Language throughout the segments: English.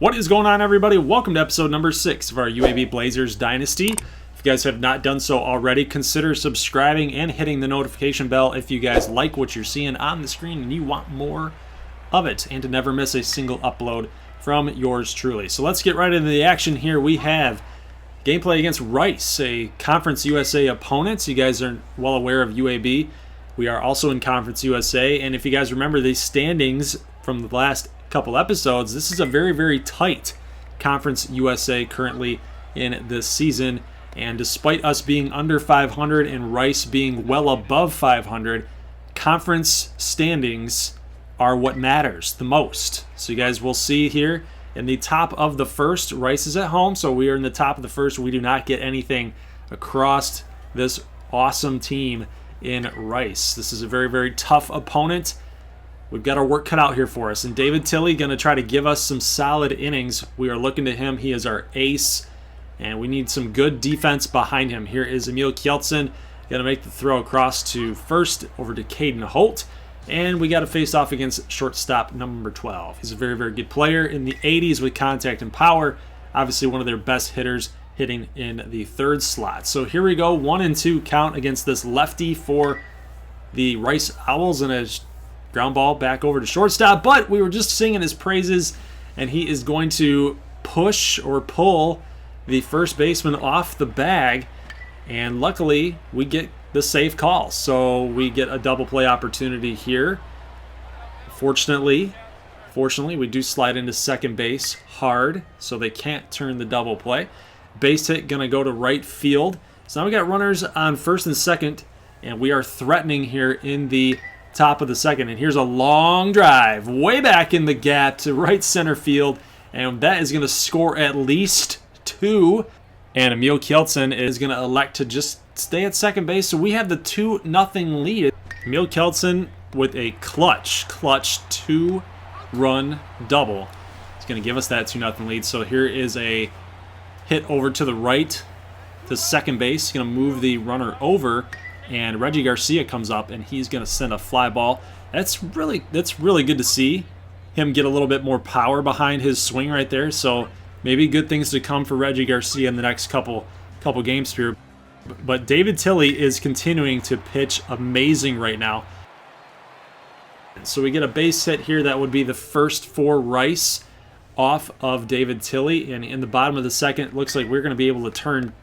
What is going on, everybody? Welcome to episode number 6 of our UAB Blazers Dynasty. If you guys have not done so already, consider subscribing and hitting the notification bell if you guys like what you're seeing on the screen and you want more of it and to never miss a single upload from yours truly. So let's get right into the action here. We have gameplay against Rice, a Conference USA opponent. You guys are well aware of UAB. We are also in Conference USA, and if you guys remember the standings from the last couple episodes, this is a very, very tight Conference USA currently in this season. And despite us being under 500 and Rice being well above 500, conference standings are what matters the most. So you guys will see here in the top of the first, Rice is at home, so we are in the top of the first. We do not get anything across this awesome team in Rice. This is a very, very tough opponent. We've got our work cut out here for us. And David Tilley going to try to give us some solid innings. We are looking to him. He is our ace. And we need some good defense behind him. Here is Emil Kjeltzen. Going to make the throw across to first over to Caden Holt. And we got to face off against shortstop number 12. He's a very, very good player in the 80s with contact and power. Obviously one of their best hitters, hitting in the third slot. So here we go. 1-2 count against this lefty for the Rice Owls. And a ground ball back over to shortstop, but we were just singing his praises, and he is going to push or pull the first baseman off the bag, and luckily we get the safe call. So we get a double play opportunity here. Fortunately, we do slide into second base hard, so they can't turn the double play. Base hit going to go to right field. So now we got runners on first and second, and we are threatening here in the top of the second, and here's a long drive way back in the gap to right center field, and that is going to score at least 2, and Emil Kjeltzen is going to elect to just stay at second base, so we have the 2-0 lead. Emil Kjeltzen with a clutch 2-run double. He's going to give us that 2-0 lead. So here is a hit over to the right to second base. He's going to move the runner over, and Reggie Garcia comes up, and he's going to send a fly ball. That's really good to see him get a little bit more power behind his swing right there. So maybe good things to come for Reggie Garcia in the next couple games here. But David Tilley is continuing to pitch amazing right now. So we get a base hit here. That would be the first for Rice off of David Tilley. And in the bottom of the second, it looks like we're going to be able to turn.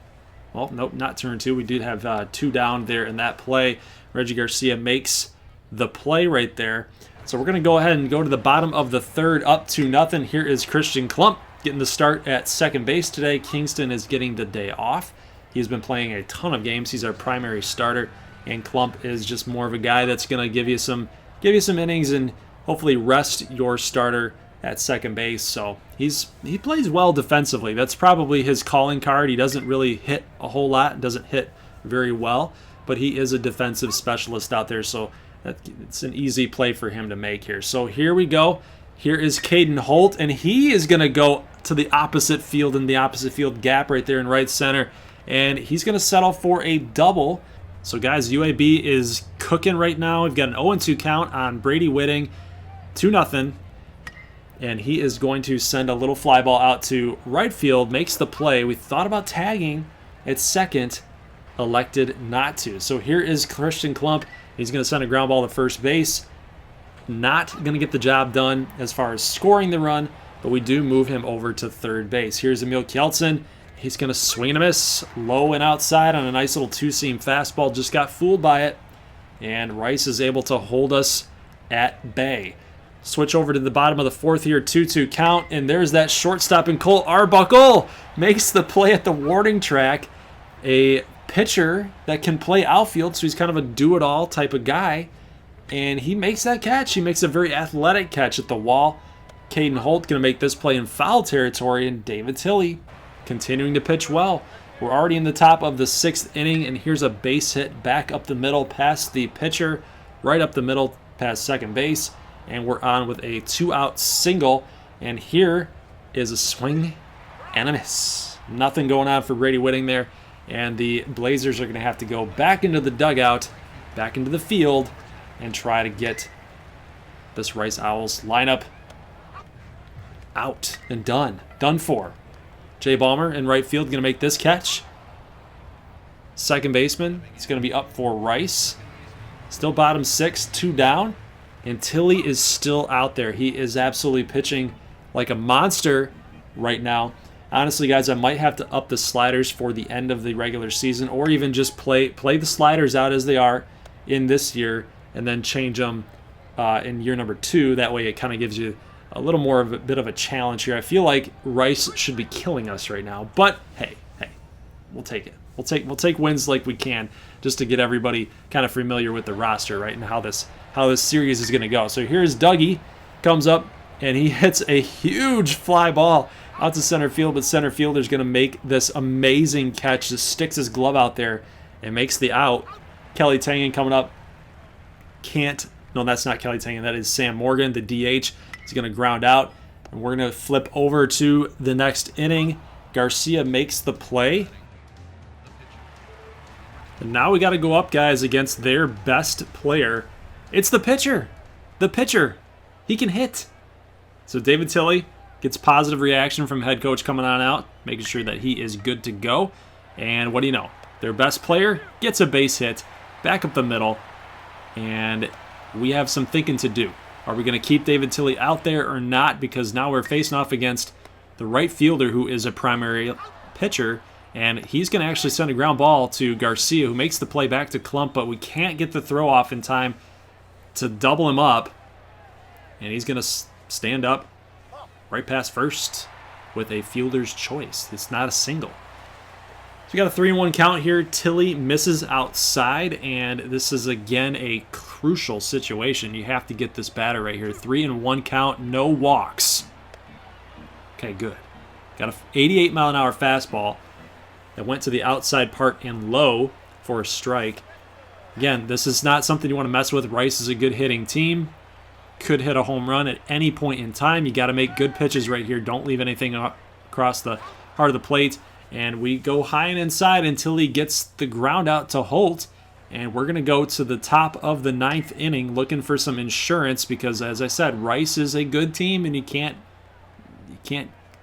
Well, nope, not turn 2. We did have 2 down there in that play. Reggie Garcia makes the play right there. So we're going to go ahead and go to the bottom of the third, up 2-0. Here is Christian Klump getting the start at second base today. Kingston is getting the day off. He's been playing a ton of games. He's our primary starter, and Klump is just more of a guy that's going to give you some innings and hopefully rest your starter at second base. So he plays well defensively. That's probably his calling card. He doesn't really hit a whole lot, doesn't hit very well, but he is a defensive specialist out there, so it's an easy play for him to make here. So here we go. Here is Caden Holt, and he is going to go to the opposite field in the opposite field gap right there in right center, and he's going to settle for a double. So guys, UAB is cooking right now. We've got an 0-2 count on Brady Whitting, 2-0. And he is going to send a little fly ball out to right field, makes the play. We thought about tagging at second, elected not to. So here is Christian Klump. He's going to send a ground ball to first base. Not going to get the job done as far as scoring the run, but we do move him over to third base. Here's Emil Kjeltzen. He's going to swing and a miss, low and outside on a nice little two-seam fastball. Just got fooled by it, and Rice is able to hold us at bay. Switch over to the bottom of the fourth here, 2-2 count, and there's that shortstop, and Cole Arbuckle makes the play at the warning track. A pitcher that can play outfield, so he's kind of a do-it-all type of guy, and he makes that catch. He makes a very athletic catch at the wall. Caden Holt going to make this play in foul territory, and David Tilley continuing to pitch well. We're already in the top of the 6th inning, and here's a base hit back up the middle past the pitcher, right up the middle past second base. And we're on with a 2-out single. And here is a swing and a miss. Nothing going on for Brady Whitting there. And the Blazers are going to have to go back into the dugout, back into the field, and try to get this Rice Owls lineup out and done. Done for. Jay Ballmer in right field going to make this catch. Second baseman, it's going to be up for Rice. Still bottom 6, 2 down. And Tilley is still out there. He is absolutely pitching like a monster right now. Honestly, guys, I might have to up the sliders for the end of the regular season, or even just play the sliders out as they are in this year and then change them in year number 2. That way it kind of gives you a little more of a bit of a challenge here. I feel like Rice should be killing us right now, but hey, we'll take it. We'll take wins like we can, just to get everybody kind of familiar with the roster, right, and how this series is going to go. So here's Dougie, comes up and he hits a huge fly ball out to center field, but center fielder's going to make this amazing catch. Just sticks his glove out there and makes the out. Kelly Tangen coming up. No, that's not Kelly Tangen. That is Sam Morgan, the DH. He's going to ground out, and we're going to flip over to the next inning. Garcia makes the play. And now we got to go up, guys, against their best player. It's the pitcher. The pitcher. He can hit. So David Tilley gets positive reaction from head coach coming on out, making sure that he is good to go. And what do you know? Their best player gets a base hit back up the middle. And we have some thinking to do. Are we going to keep David Tilley out there or not? Because now we're facing off against the right fielder, who is a primary pitcher. And he's going to actually send a ground ball to Garcia, who makes the play back to Klump, but we can't get the throw off in time to double him up. And he's going to stand up right past first with a fielder's choice. It's not a single. So we got a 3-1 count here. Tilley misses outside, and this is, again, a crucial situation. You have to get this batter right here. 3-1 count, no walks. Okay, good. Got a 88-mile-an-hour fastball that went to the outside part and low for a strike. Again, this is not something you want to mess with. Rice is a good hitting team. Could hit a home run at any point in time. You got to make good pitches right here. Don't leave anything up across the heart of the plate. And we go high and inside until he gets the ground out to Holt. And we're going to go to the top of the 9th inning looking for some insurance because, as I said, Rice is a good team and you can't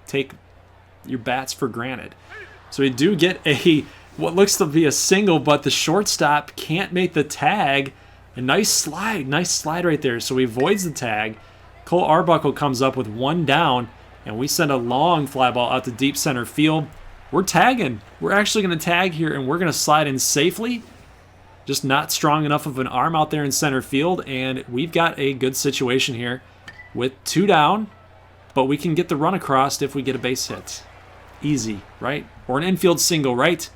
take your bats for granted. So we do get what looks to be a single, but the shortstop can't make the tag. A nice slide right there. So he avoids the tag. Cole Arbuckle comes up with 1 down, and we send a long fly ball out to deep center field. We're tagging. We're actually going to tag here, and we're going to slide in safely. Just not strong enough of an arm out there in center field, and we've got a good situation here with 2 down, but we can get the run across if we get a base hit. Easy, right? Or an infield single, right?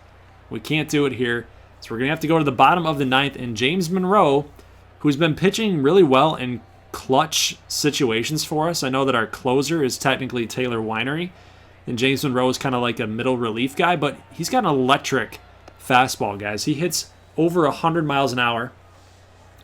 We can't do it here. So we're going to have to go to the bottom of the 9th, and James Monroe, who's been pitching really well in clutch situations for us. I know that our closer is technically Taylor Winery, and James Monroe is kind of like a middle relief guy, but he's got an electric fastball, guys. He hits over 100 miles an hour.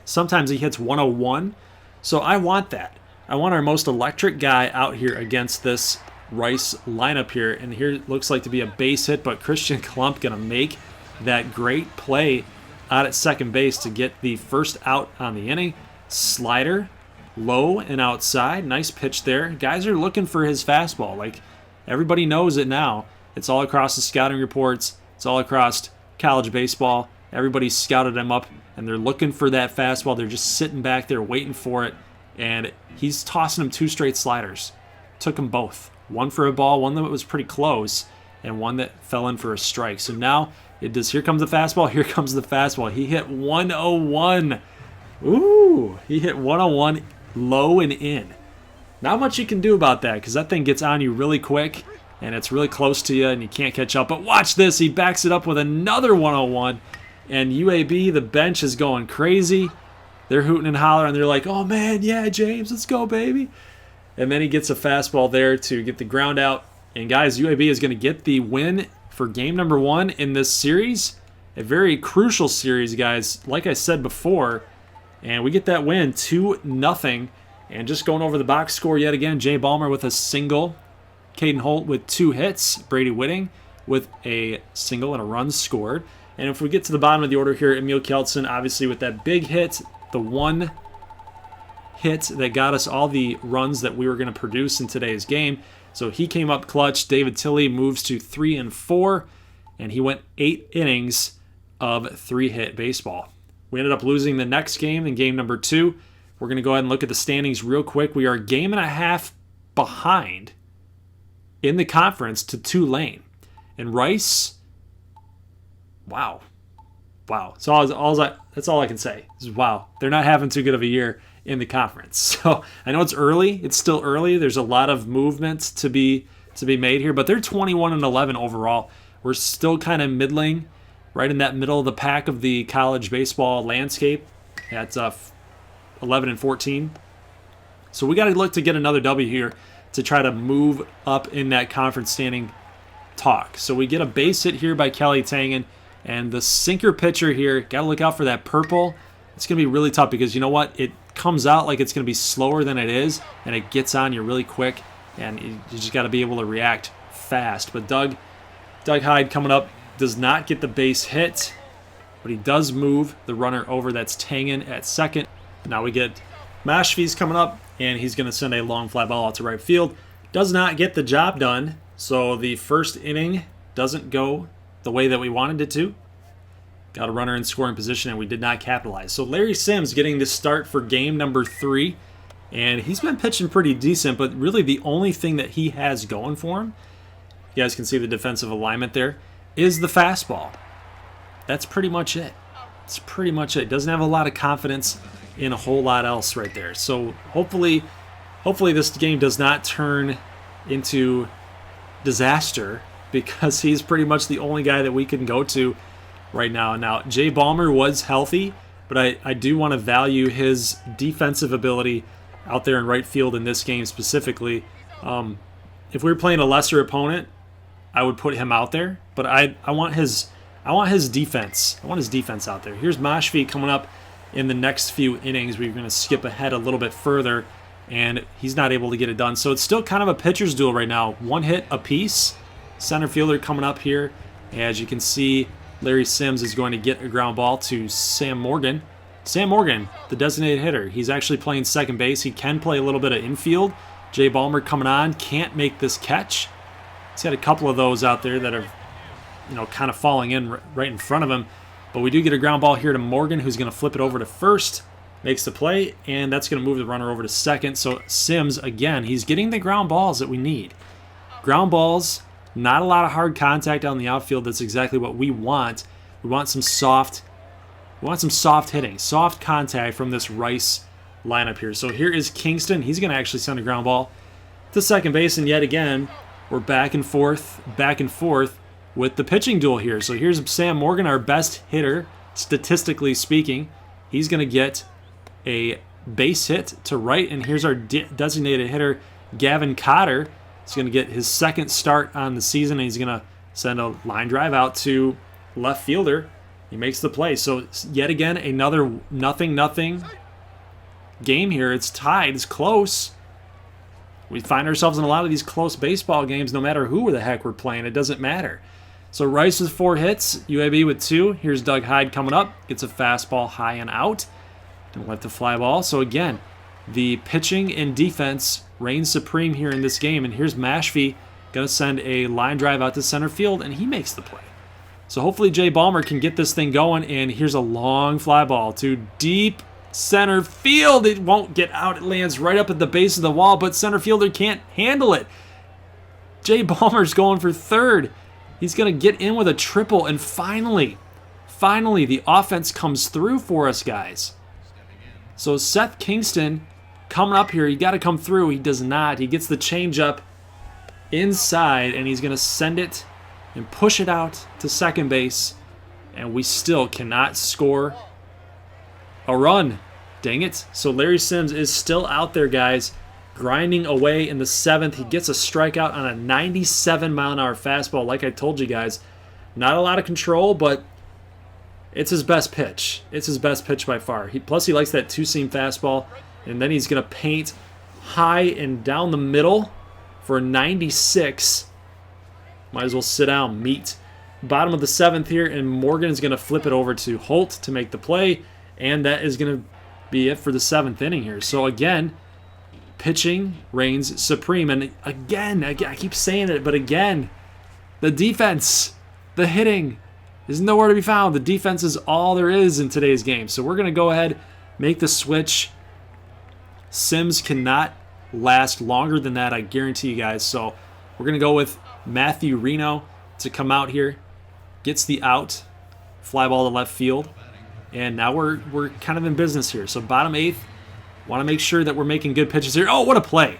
Sometimes he hits 101. So I want that. I want our most electric guy out here against this Rice lineup here. And here it looks like to be a base hit, but Christian Klump going to make that great play out at second base to get the first out on the inning. Slider, low and outside. Nice pitch there. Guys are looking for his fastball. Like, everybody knows it now. It's all across the scouting reports. It's all across college baseball. Everybody's scouted him up, and they're looking for that fastball. They're just sitting back there waiting for it, and he's tossing them 2 straight sliders. Took them both. One for a ball, one that was pretty close, and one that fell in for a strike. So now here comes the fastball. Here comes the fastball. He hit 101. Ooh, he hit 101 low and in. Not much you can do about that because that thing gets on you really quick, and it's really close to you, and you can't catch up. But watch this. He backs it up with another 101, and UAB, the bench, is going crazy. They're hooting and hollering, and they're like, oh, man, yeah, James, let's go, baby. And then he gets a fastball there to get the ground out. And, guys, UAB is going to get the win for game number 1 in this series. A very crucial series, guys, like I said before. And we get that win 2-0. And just going over the box score yet again, Jay Ballmer with a single. Caden Holt with 2 hits. Brady Whitting with a single and a run scored. And if we get to the bottom of the order here, Emil Kjeldsen, obviously with that big hit, the 1 hit that got us all the runs that we were going to produce in today's game. So he came up clutch. David Tilley moves to 3-4, and he went 8 innings of 3-hit baseball. We ended up losing the next game in game number 2. We're going to go ahead and look at the standings real quick. We are a game and a half behind in the conference to Tulane. And Rice, wow. So that's all I can say is wow. They're not having too good of a year in the conference. So I know it's early. It's still early. There's a lot of movement to be made here, but they're 21-11 overall. We're still kind of middling, right in that middle of the pack of the college baseball landscape at 11-14. So we got to look to get another W here to try to move up in that conference standing talk. So we get a base hit here by Kelly Tangen, and the sinker pitcher here, got to look out for that purple. It's going to be really tough because you know what? It comes out like it's going to be slower than it is, and it gets on you really quick, and you just got to be able to react fast. But Doug Hyde coming up does not get the base hit, but he does move the runner over. That's Tangen at second. Now we get Mashvi's coming up, and he's going to send a long fly ball out to right field. Does not get the job done, so the first inning doesn't go the way that we wanted it to. Got a runner in scoring position, and we did not capitalize. So Larry Sims getting the start for game number 3, and he's been pitching pretty decent, but really the only thing that he has going for him, you guys can see the defensive alignment there, is the fastball. That's pretty much it. It's pretty much it. Doesn't have a lot of confidence in a whole lot else right there. So hopefully this game does not turn into disaster, because he's pretty much the only guy that we can go to right now. Now, Jay Ballmer was healthy, but I do want to value his defensive ability out there in right field in this game specifically. If we were playing a lesser opponent, I would put him out there, but I want his defense. I want his defense out there. Here's Mashvi coming up in the next few innings. We're going to skip ahead a little bit further, and he's not able to get it done. So it's still kind of a pitcher's duel right now. 1 hit apiece. Center fielder coming up here. As you can see, Larry Sims is going to get a ground ball to Sam Morgan. Sam Morgan, the designated hitter. He's actually playing second base. He can play a little bit of infield. Jay Ballmer coming on. Can't make this catch. He's got a couple of those out there that are, kind of falling in right in front of him. But we do get a ground ball here to Morgan, who's going to flip it over to first. Makes the play, and that's going to move the runner over to second. So Sims, again, he's getting the ground balls that we need. Ground balls, not a lot of hard contact on the outfield. That's exactly what we want. We want some soft hitting, soft contact from this Rice lineup here. So here is Kingston. He's going to actually send a ground ball to second base, and yet again, we're back and forth with the pitching duel here. So here's Sam Morgan, our best hitter, statistically speaking. He's going to get a base hit to right, and here's our designated hitter, Gavin Cotter. He's going to get his second start on the season, and he's going to send a line drive out to left fielder. He makes the play. So yet again, another 0-0 game here. It's tied. It's close. We find ourselves in a lot of these close baseball games, no matter who the heck we're playing. It doesn't matter. So Rice with 4 hits, UAB with 2. Here's Doug Hyde coming up. Gets a fastball high and out. Don't let the fly ball. So again, the pitching and defense reigns supreme here in this game. And here's Mashvi going to send a line drive out to center field, and he makes the play. So hopefully Jay Ballmer can get this thing going, and here's a long fly ball to deep center field. It won't get out. It lands right up at the base of the wall, but center fielder can't handle it. Jay Ballmer's going for third. He's going to get in with a triple, and finally, the offense comes through for us, guys. So Seth Kingston coming up here. He got to come through. He does not. He gets the changeup inside, and he's going to send it and push it out to second base, and we still cannot score a run. Dang it. So Larry Sims is still out there, guys, grinding away in the 7th. He gets a strikeout on a 97-mile-an-hour fastball. Like I told you guys, not a lot of control, but it's his best pitch. It's his best pitch by far. Plus, he likes that two-seam fastball, and then he's going to paint high and down the middle for a 96. Might as well sit down, meet. Bottom of the 7th here, and Morgan is going to flip it over to Holt to make the play, and that is going to be it for the 7th inning here. So again, pitching reigns supreme. And again, I keep saying it, but again, the defense, the hitting is nowhere to be found. The defense is all there is in today's game. So we're going to go ahead, make the switch. Sims cannot last longer than that, I guarantee you guys. So we're going to go with Matthew Reno to come out here. Gets the out. Fly ball to left field. And now we're kind of in business here. So bottom 8th. Want to make sure that we're making good pitches here. Oh, what a play.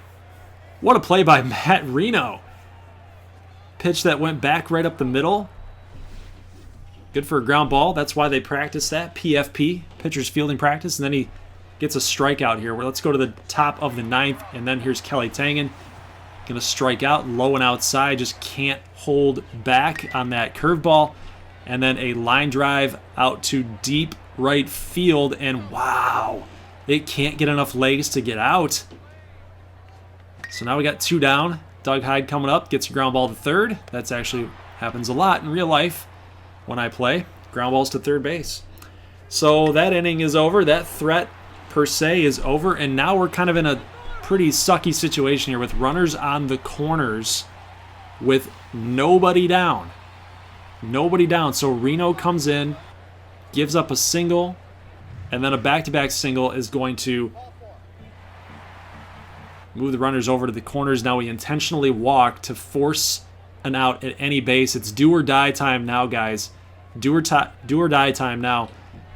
What a play by Matt Reno. Pitch that went back right up the middle. Good for a ground ball. That's why they practice that. PFP, pitcher's fielding practice. And then he gets a strikeout here. Let's go to the top of the 9th. And then here's Kelly Tangen. Going to strike out, low and outside. Just can't hold back on that curveball. And then a line drive out to deep right field. And wow, it can't get enough legs to get out. So now we got 2 down. Doug Hyde coming up, gets a ground ball to third. That's actually happens a lot in real life when I play. Ground balls to third base. So that inning is over. That threat per se is over. And now we're kind of in a pretty sucky situation here with runners on the corners with nobody down. Nobody down. So Reno comes in, gives up a single, and then a back-to-back single is going to move the runners over to the corners. Now we intentionally walk to force an out at any base. It's do or die time now, guys. Do or die time now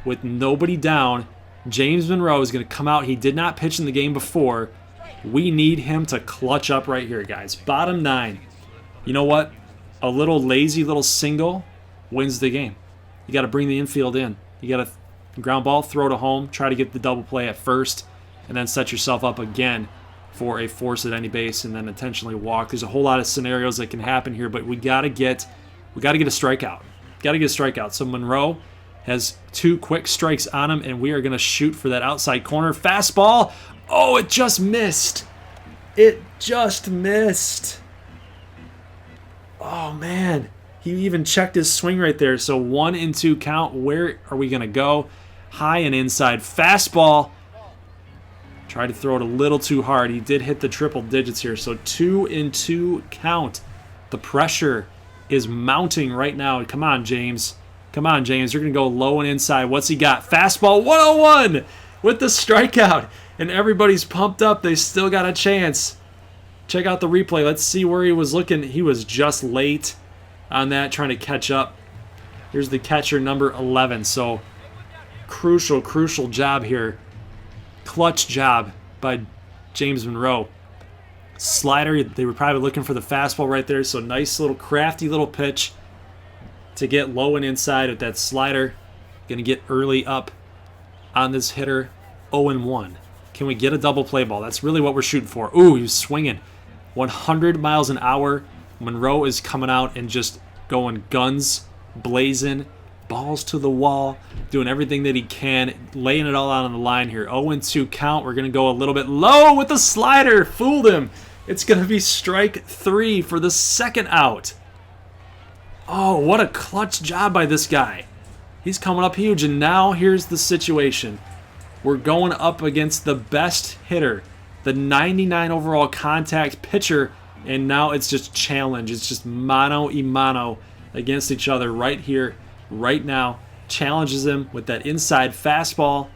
with nobody down. James Monroe is going to come out. He did not pitch in the game before. We need him to clutch up right here, guys. Bottom 9. You know what? A little lazy little single wins the game. You got to bring the infield in. You got to ground ball, throw to home, try to get the double play at first, and then set yourself up again for a force at any base and then intentionally walk. There's a whole lot of scenarios that can happen here, but we got to get a strikeout. Got to get a strikeout. So Monroe has 2 quick strikes on him, and we are going to shoot for that outside corner. Fastball. Oh, it just missed. It just missed. Oh, man. He even checked his swing right there. So 1-2 count. Where are we going to go? High and inside. Fastball. Tried to throw it a little too hard. He did hit the triple digits here. So 2-2 count. The pressure is mounting right now. Come on, James. Come on, James. You're going to go low and inside. What's he got? Fastball 101 with the strikeout. And everybody's pumped up. They still got a chance. Check out the replay. Let's see where he was looking. He was just late on that, trying to catch up. Here's the catcher, number 11. So crucial job here. Clutch job by James Monroe. Slider, they were probably looking for the fastball right there. So nice little crafty little pitch to get low and inside with that slider. Going to get early up on this hitter. 0-1. Can we get a double play ball? That's really what we're shooting for. Ooh, he's swinging 100 miles an hour. Monroe is coming out and just going guns blazing, balls to the wall, doing everything that he can, laying it all out on the line here. 0-2 count. We're going to go a little bit low with the slider. Fooled him. It's going to be strike 3 for the second out. Oh, what a clutch job by this guy. He's coming up huge, and now here's the situation. We're going up against the best hitter, the 99 overall contact pitcher, and now it's just challenge. It's just mano-a-mano against each other right here, right now. Challenges him with that inside fastball.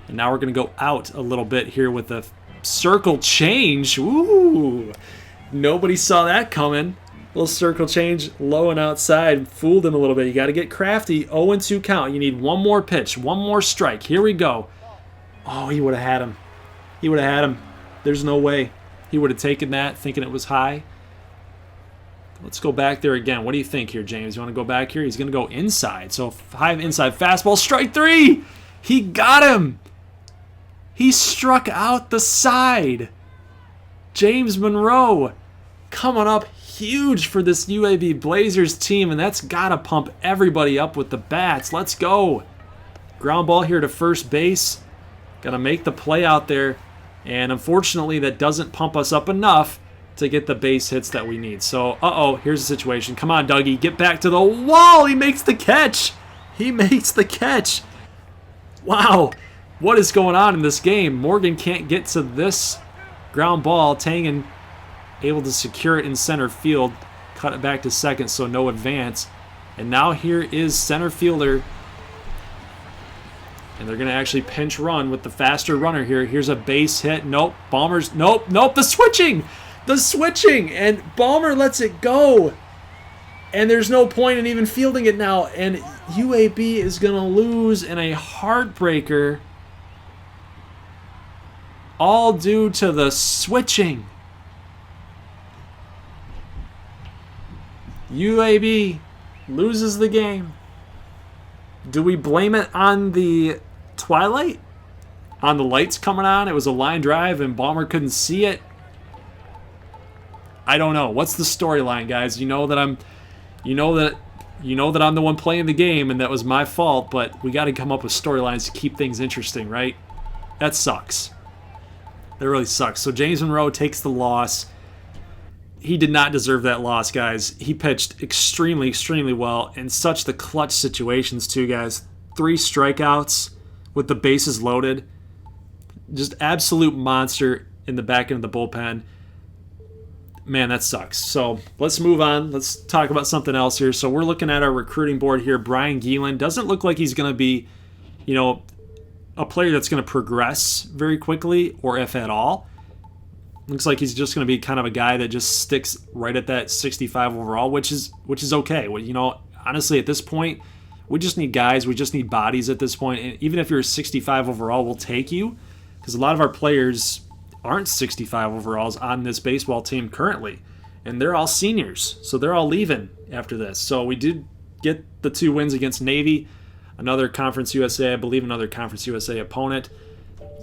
And now we're going to go out a little bit here with the circle change. Ooh, nobody saw that coming. Little circle change, low and outside. Fooled him a little bit. You got to get crafty. 0-2 count. You need one more pitch, one more strike. Here we go. Oh, he would have had him. He would have had him. There's no way. He would have taken that, thinking it was high. Let's go back there again. What do you think here, James? You want to go back here? He's going to go inside. So high inside fastball. Strike 3. He got him. He struck out the side. James Monroe coming up huge for this UAB Blazers team, and that's got to pump everybody up with the bats. Let's go. Ground ball here to first base. Got to make the play out there, and unfortunately that doesn't pump us up enough to get the base hits that we need. So, here's the situation. Come on, Dougie, get back to the wall. He makes the catch. He makes the catch. Wow. What is going on in this game? Morgan can't get to this ground ball. Tangen able to secure it in center field. Cut it back to second, so no advance. And now here is center fielder. And they're going to actually pinch run with the faster runner here. Here's a base hit. Nope. Ballmer's. Nope. The switching. And Ballmer lets it go. And there's no point in even fielding it now. And UAB is going to lose in a heartbreaker. All due to the switching. UAB loses the game. Do we blame it on the twilight? On the lights coming on? It was a line drive and Ballmer couldn't see it? I don't know. What's the storyline, guys? You know that I'm the one playing the game and that was my fault, but we got to come up with storylines to keep things interesting, right? That sucks. That really sucks. So James Monroe takes the loss. He did not deserve that loss, guys. He pitched extremely, extremely well in such the clutch situations, too, guys. 3 strikeouts with the bases loaded. Just absolute monster in the back end of the bullpen. Man, that sucks. So let's move on. Let's talk about something else here. So we're looking at our recruiting board here. Brian Geelan doesn't look like he's going to be, a player that's going to progress very quickly, or if at all. Looks like he's just going to be kind of a guy that just sticks right at that 65 overall, which is okay. Well, honestly, at this point, we just need guys. We just need bodies at this point. And even if you're 65 overall, we'll take you, because a lot of our players aren't 65 overalls on this baseball team currently, and they're all seniors, so they're all leaving after this. So we did get the 2 wins against Navy, another Conference USA, I believe another Conference USA opponent.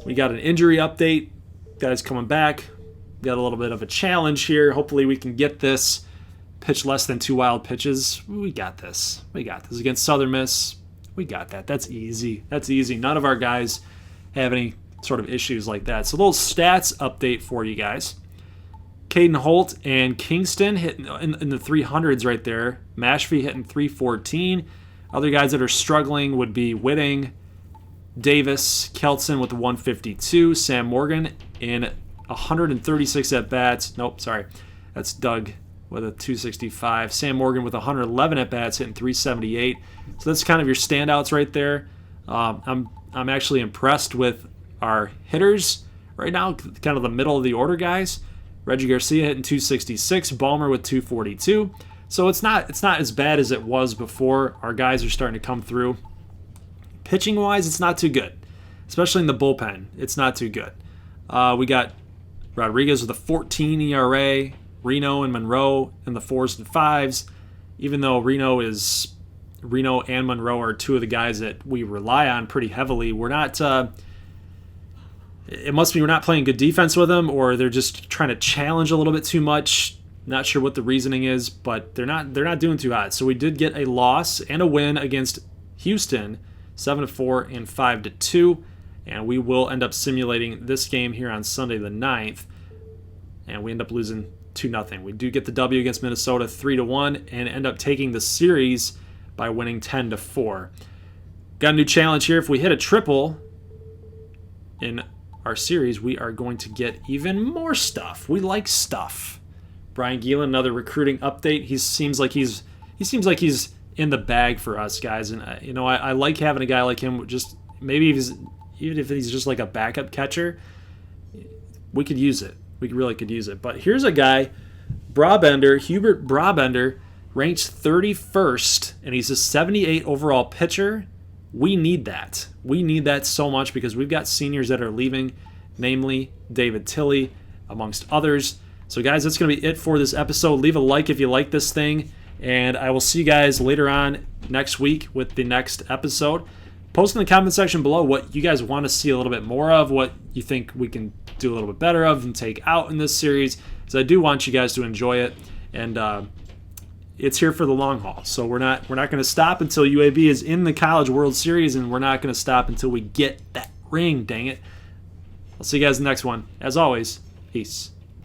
We got an injury update. Guys coming back. Got a little bit of a challenge here. Hopefully we can get this. Pitch less than 2 wild pitches. We got this. Against Southern Miss. We got that. That's easy. None of our guys have any sort of issues like that. So a little stats update for you guys. Caden Holt and Kingston hitting in the 300s right there. Mashpee hitting 314. Other guys that are struggling would be Whitting, Davis, Keltson with the 152, Sam Morgan in 136 at-bats. Nope, sorry. That's Doug with a 265. Sam Morgan with 111 at-bats, hitting 378. So that's kind of your standouts right there. I'm actually impressed with our hitters right now, kind of the middle of the order guys. Reggie Garcia hitting 266, Ballmer with 242. So it's not as bad as it was before. Our guys are starting to come through. Pitching-wise, it's not too good, especially in the bullpen. It's not too good. We got Rodriguez with a 14 ERA, Reno and Monroe in the 4s and 5s. Even though Reno and Monroe are 2 of the guys that we rely on pretty heavily, we're not. It must be we're not playing good defense with them, or they're just trying to challenge a little bit too much. Not sure what the reasoning is, but they're not doing too hot. So we did get a loss and a win against Houston, 7-4 and 5-2. And we will end up simulating this game here on Sunday the 9th. And we end up losing 2-0. We do get the W against Minnesota 3-1 and end up taking the series by winning 10-4. Got a new challenge here. If we hit a triple in our series, we are going to get even more stuff. We like stuff. Brian Geelan, another recruiting update. He seems like he's in the bag for us, guys. And I like having a guy like him. Just maybe even if he's just like a backup catcher, we could use it. We really could use it. But here's a guy, Hubert Brabender, ranked 31st, and he's a 78 overall pitcher. We need that. We need that so much because we've got seniors that are leaving, namely David Tilley, amongst others. So, guys, that's going to be it for this episode. Leave a like if you like this thing, and I will see you guys later on next week with the next episode. Post in the comment section below what you guys want to see a little bit more of, what you think we can do a little bit better of and take out in this series, because I do want you guys to enjoy it, and it's here for the long haul. So we're not going to stop until UAB is in the College World Series, and we're not going to stop until we get that ring, dang it. I'll see you guys in the next one. As always, peace.